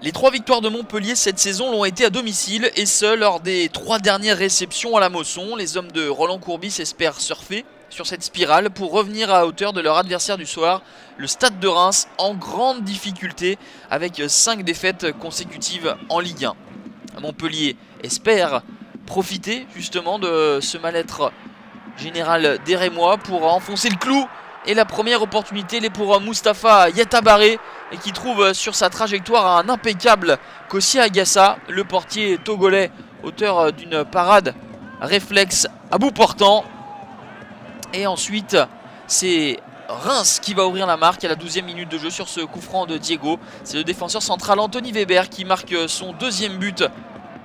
Les 3 victoires de Montpellier cette saison l'ont été à domicile, et ce lors des 3 dernières réceptions à la Mosson. Les hommes de Roland Courbis espèrent surfer sur cette spirale pour revenir à hauteur de leur adversaire du soir, le Stade de Reims, en grande difficulté avec 5 défaites consécutives en Ligue 1. Montpellier espère profiter justement de ce mal-être général des Rémois pour enfoncer le clou. Et la première opportunité, elle est pour Mustapha Yatabaré, et qui trouve sur sa trajectoire un impeccable Kossi Agassa, le portier togolais, auteur d'une parade réflexe à bout portant. Et ensuite, c'est Reims qui va ouvrir la marque à la 12e minute de jeu sur ce coup franc de Diego. C'est le défenseur central Anthony Weber qui marque son 2e but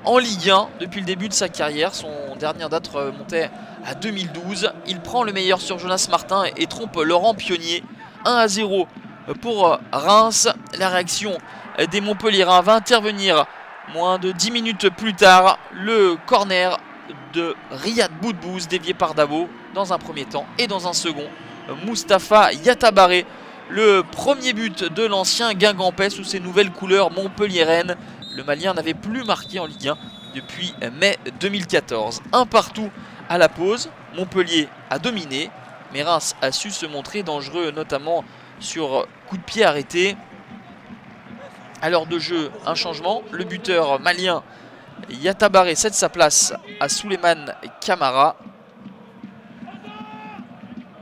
en Ligue 1 depuis le début de sa carrière. Son dernier date remontait à 2012. Il prend le meilleur sur Jonas Martin et trompe Laurent Pionnier. 1-0 pour Reims. La réaction des Montpelliérains va intervenir moins de 10 minutes plus tard. Le corner de Riyad Boudbouz dévié par Dabo dans un premier temps, et dans un second, Mustapha Yatabaré. Le premier but de l'ancien Guingampais sous ses nouvelles couleurs montpelliéraines. Le Malien n'avait plus marqué en Ligue 1 depuis mai 2014. Un partout à la pause. Montpellier a dominé, mais Reims a su se montrer dangereux, notamment sur coup de pied arrêté. À l'heure de jeu, un changement. Le buteur malien Yatabaré cède sa place à Souleymane Camara.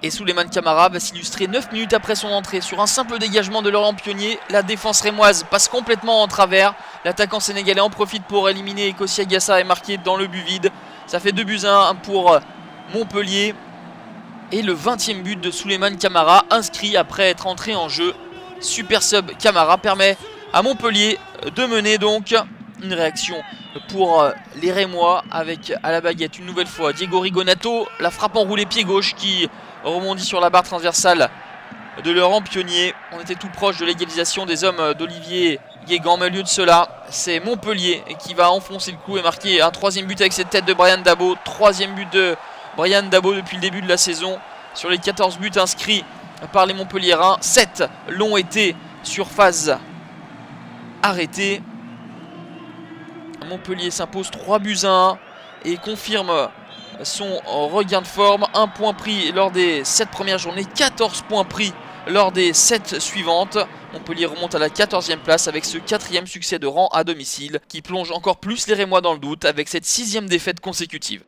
Et Souleymane Camara va s'illustrer 9 minutes après son entrée sur un simple dégagement de Laurent Pionnier. La défense rémoise passe complètement en travers. L'attaquant sénégalais en profite pour éliminer Kossi Agassa et marquer dans le but vide. Ça fait 2-1 pour Montpellier. Et le 20e but de Souleymane Camara, inscrit après être entré en jeu. Super sub Camara permet à Montpellier de mener donc. Une réaction pour les Rémois avec à la baguette une nouvelle fois Diego Rigonato. La frappe enroulée pied gauche qui rebondit sur la barre transversale de Laurent Pionnier. On était tout proche de l'égalisation des hommes d'Olivier Guégan, mais au lieu de cela, c'est Montpellier qui va enfoncer le clou et marquer un 3e but avec cette tête de Brian Dabo. 3e but de Brian Dabo depuis le début de la saison. Sur les 14 buts inscrits par les Montpelliérains, 7 l'ont été sur phase arrêtée. Montpellier s'impose 3-1 et confirme son regain de forme. 1 point pris lors des 7 premières journées, 14 points pris lors des 7 suivantes. Montpellier remonte à la 14e place avec ce 4e succès de rang à domicile qui plonge encore plus les Rémois dans le doute avec cette 6e défaite consécutive.